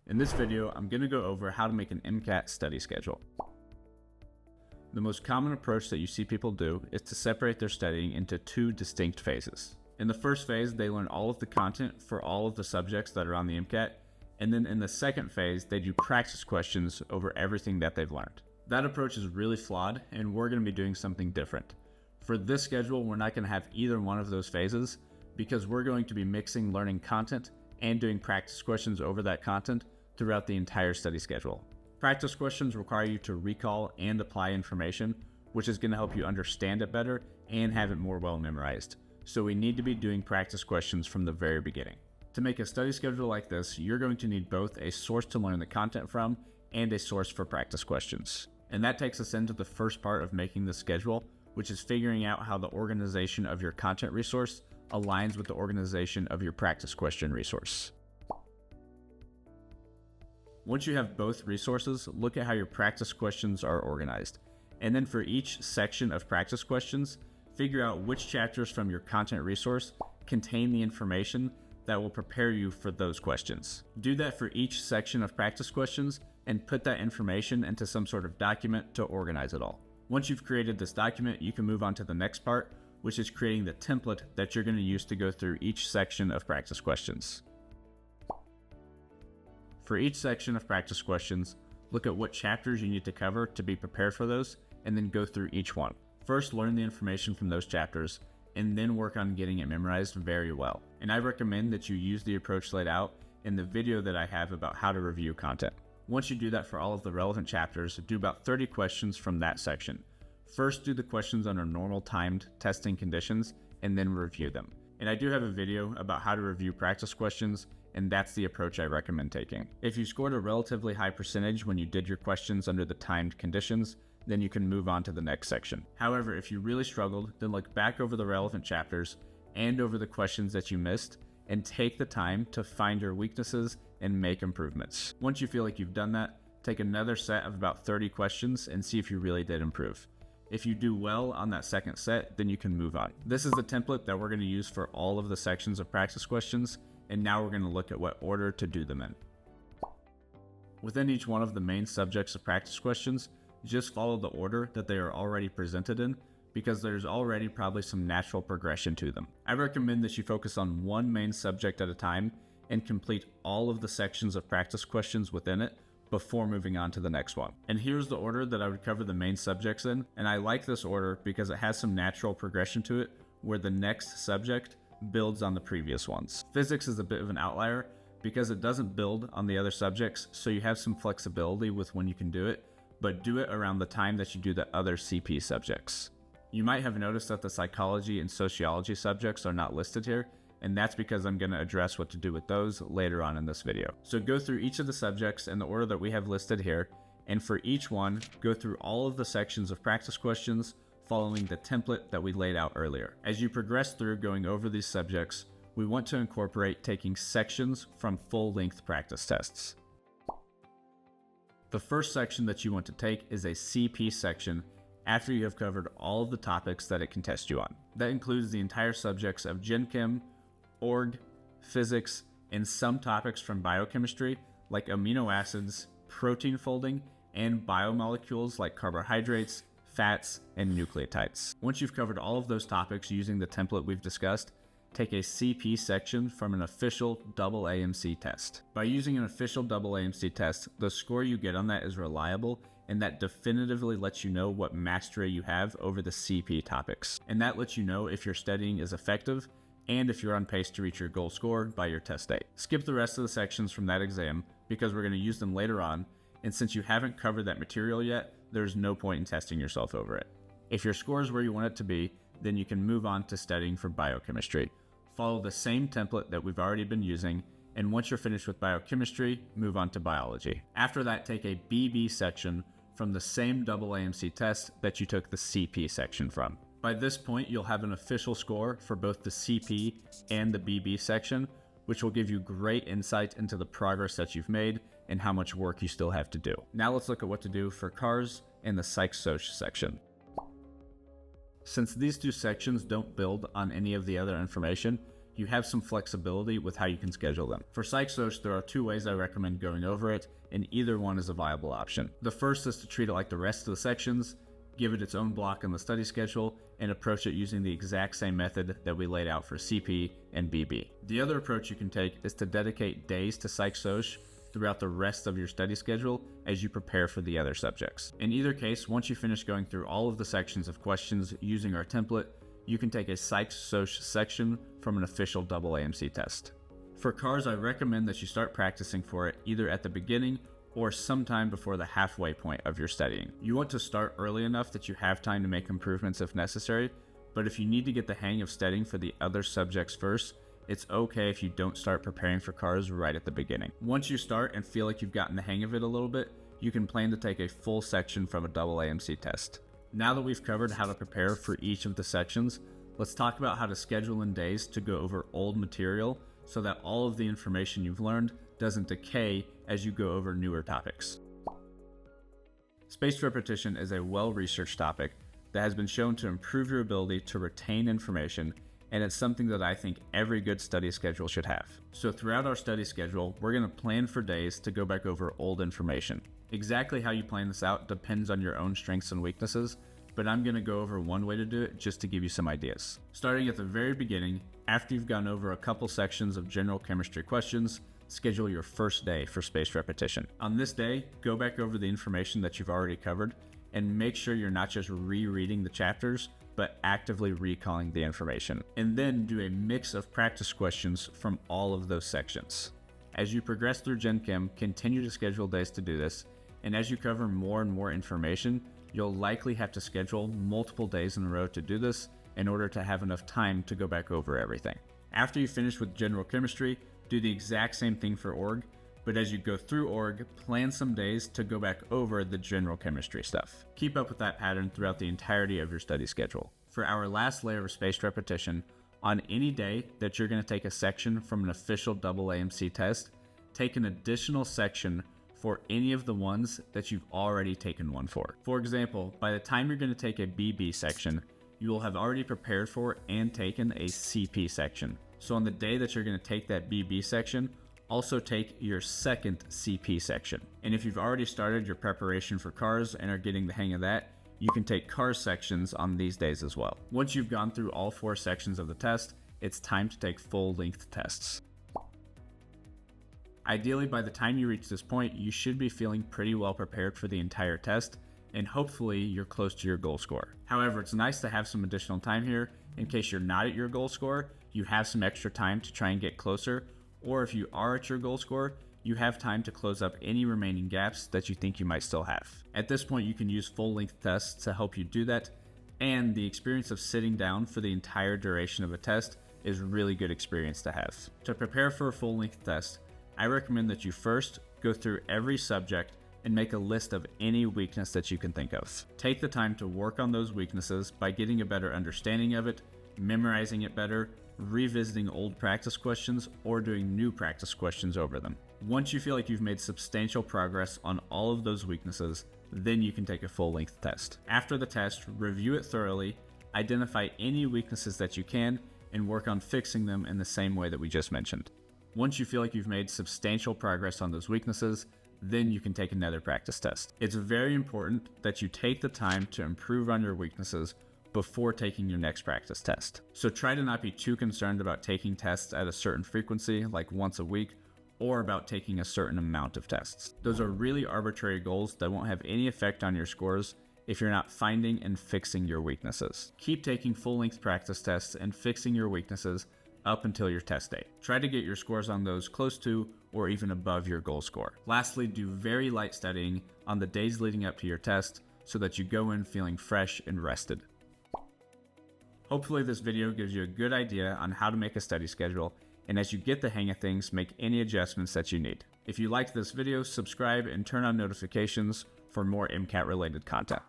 In this video, I'm going to go over how to make an MCAT study schedule. The most common approach that you see people do is to separate their studying into two distinct phases. In the first phase, they learn all of the content for all of the subjects that are on the MCAT, and then in the second phase, they do practice questions over everything that they've learned. That approach is really flawed, and we're going to be doing something different. For this schedule, we're not going to have either one of those phases because we're going to be mixing learning content and doing practice questions over that content throughout the entire study schedule. Practice questions require you to recall and apply information, which is going to help you understand it better and have it more well memorized. So we need to be doing practice questions from the very beginning. To make a study schedule like this, you're going to need both a source to learn the content from and a source for practice questions. And that takes us into the first part of making the schedule, which is figuring out how the organization of your content resource aligns with the organization of your practice question resource. Once you have both resources, look at how your practice questions are organized. And then for each section of practice questions, figure out which chapters from your content resource contain the information that will prepare you for those questions. Do that for each section of practice questions and put that information into some sort of document to organize it all. Once you've created this document, you can move on to the next part, which is creating the template that you're going to use to go through each section of practice questions. For each section of practice questions, look at what chapters you need to cover to be prepared for those, and then go through each one. First, learn the information from those chapters, and then work on getting it memorized very well. And I recommend that you use the approach laid out in the video that I have about how to review content. Once you do that for all of the relevant chapters, do about 30 questions from that section. First, do the questions under normal timed testing conditions, and then review them. And I do have a video about how to review practice questions, and that's the approach I recommend taking. If you scored a relatively high percentage when you did your questions under the timed conditions, then you can move on to the next section. However, if you really struggled, then look back over the relevant chapters and over the questions that you missed, and take the time to find your weaknesses and make improvements. Once you feel like you've done that, take another set of about 30 questions and see if you really did improve. If you do well on that second set, then you can move on. This is the template that we're going to use for all of the sections of practice questions, and now we're going to look at what order to do them in. Within each one of the main subjects of practice questions, just follow the order that they are already presented in, because there's already probably some natural progression to them. I recommend that you focus on one main subject at a time and complete all of the sections of practice questions within it before moving on to the next one. And here's the order that I would cover the main subjects in, and I like this order because it has some natural progression to it where the next subject builds on the previous ones. Physics is a bit of an outlier because it doesn't build on the other subjects, so you have some flexibility with when you can do it, but do it around the time that you do the other CP subjects. You might have noticed that the psychology and sociology subjects are not listed here, and that's because I'm going to address what to do with those later on in this video. So go through each of the subjects in the order that we have listed here, and for each one, go through all of the sections of practice questions following the template that we laid out earlier. As you progress through going over these subjects, we want to incorporate taking sections from full-length practice tests. The first section that you want to take is a CP section after you have covered all of the topics that it can test you on. That includes the entire subjects of Gen Chem, Org, Physics, and some topics from biochemistry like amino acids, protein folding, and biomolecules like carbohydrates, fats, and nucleotides. Once you've covered all of those topics using the template we've discussed, take a CP section from an official AAMC test. By using an official AAMC test, the score you get on that is reliable, and that definitively lets you know what mastery you have over the CP topics. And that lets you know if your studying is effective and if you're on pace to reach your goal score by your test date. Skip the rest of the sections from that exam because we're going to use them later on, and since you haven't covered that material yet, there's no point in testing yourself over it. If your score is where you want it to be, then you can move on to studying for biochemistry. Follow the same template that we've already been using, and once you're finished with biochemistry, move on to biology. After that, take a BB section from the same AAMC test that you took the CP section from. By this point, you'll have an official score for both the CP and the BB section, which will give you great insight into the progress that you've made and how much work you still have to do. Now let's look at what to do for CARS and the Psych Soc section. Since these two sections don't build on any of the other information, you have some flexibility with how you can schedule them. For Psych Soc, there are 2 ways I recommend going over it, and either one is a viable option. The first is to treat it like the rest of the sections, give it its own block in the study schedule, and approach it using the exact same method that we laid out for CP and BB. The other approach you can take is to dedicate days to Psych Soc throughout the rest of your study schedule as you prepare for the other subjects. In either case, once you finish going through all of the sections of questions using our template, you can take a Psych Soc section from an official AAMC test. For CARS, I recommend that you start practicing for it either at the beginning or sometime before the halfway point of your studying. You want to start early enough that you have time to make improvements if necessary, but if you need to get the hang of studying for the other subjects first, it's okay if you don't start preparing for CARS right at the beginning. Once you start and feel like you've gotten the hang of it a little bit, you can plan to take a full section from a AAMC test. Now that we've covered how to prepare for each of the sections, let's talk about how to schedule in days to go over old material so that all of the information you've learned doesn't decay as you go over newer topics. Spaced repetition is a well-researched topic that has been shown to improve your ability to retain information, and it's something that I think every good study schedule should have. So throughout our study schedule, we're going to plan for days to go back over old information. Exactly how you plan this out depends on your own strengths and weaknesses, but I'm going to go over one way to do it just to give you some ideas. Starting at the very beginning, after you've gone over a couple sections of general chemistry questions, schedule your first day for spaced repetition. On this day, go back over the information that you've already covered and make sure you're not just rereading the chapters, but actively recalling the information. And then do a mix of practice questions from all of those sections. As you progress through Gen Chem, continue to schedule days to do this, and as you cover more and more information, you'll likely have to schedule multiple days in a row to do this in order to have enough time to go back over everything. After you finish with general chemistry, do the exact same thing for org, but as you go through org, plan some days to go back over the general chemistry stuff. Keep up with that pattern throughout the entirety of your study schedule. For our last layer of spaced repetition, on any day that you're going to take a section from an official AAMC test, take an additional section for any of the ones that you've already taken one for. For example, by the time you're going to take a BB section, you will have already prepared for and taken a CP section. So on the day that you're going to take that BB section, also take your second CP section. And if you've already started your preparation for CARS and are getting the hang of that, you can take CARS sections on these days as well. Once you've gone through all 4 sections of the test, it's time to take full-length tests. Ideally, by the time you reach this point, you should be feeling pretty well prepared for the entire test, and hopefully you're close to your goal score. However, it's nice to have some additional time here in case you're not at your goal score, you have some extra time to try and get closer, or if you are at your goal score, you have time to close up any remaining gaps that you think you might still have. At this point, you can use full-length tests to help you do that, and the experience of sitting down for the entire duration of a test is a really good experience to have. To prepare for a full-length test, I recommend that you first go through every subject and make a list of any weakness that you can think of. Take the time to work on those weaknesses by getting a better understanding of it, memorizing it better, revisiting old practice questions, or doing new practice questions over them. Once you feel like you've made substantial progress on all of those weaknesses, then you can take a full-length test. After the test, review it thoroughly, identify any weaknesses that you can, and work on fixing them in the same way that we just mentioned. Once you feel like you've made substantial progress on those weaknesses, then you can take another practice test. It's very important that you take the time to improve on your weaknesses before taking your next practice test. So try to not be too concerned about taking tests at a certain frequency, like once a week, or about taking a certain amount of tests. Those are really arbitrary goals that won't have any effect on your scores if you're not finding and fixing your weaknesses. Keep taking full-length practice tests and fixing your weaknesses up until your test date. Try to get your scores on those close to or even above your goal score. Lastly, do very light studying on the days leading up to your test so that you go in feeling fresh and rested. Hopefully this video gives you a good idea on how to make a study schedule, and as you get the hang of things, make any adjustments that you need. If you liked this video, subscribe and turn on notifications for more MCAT related content.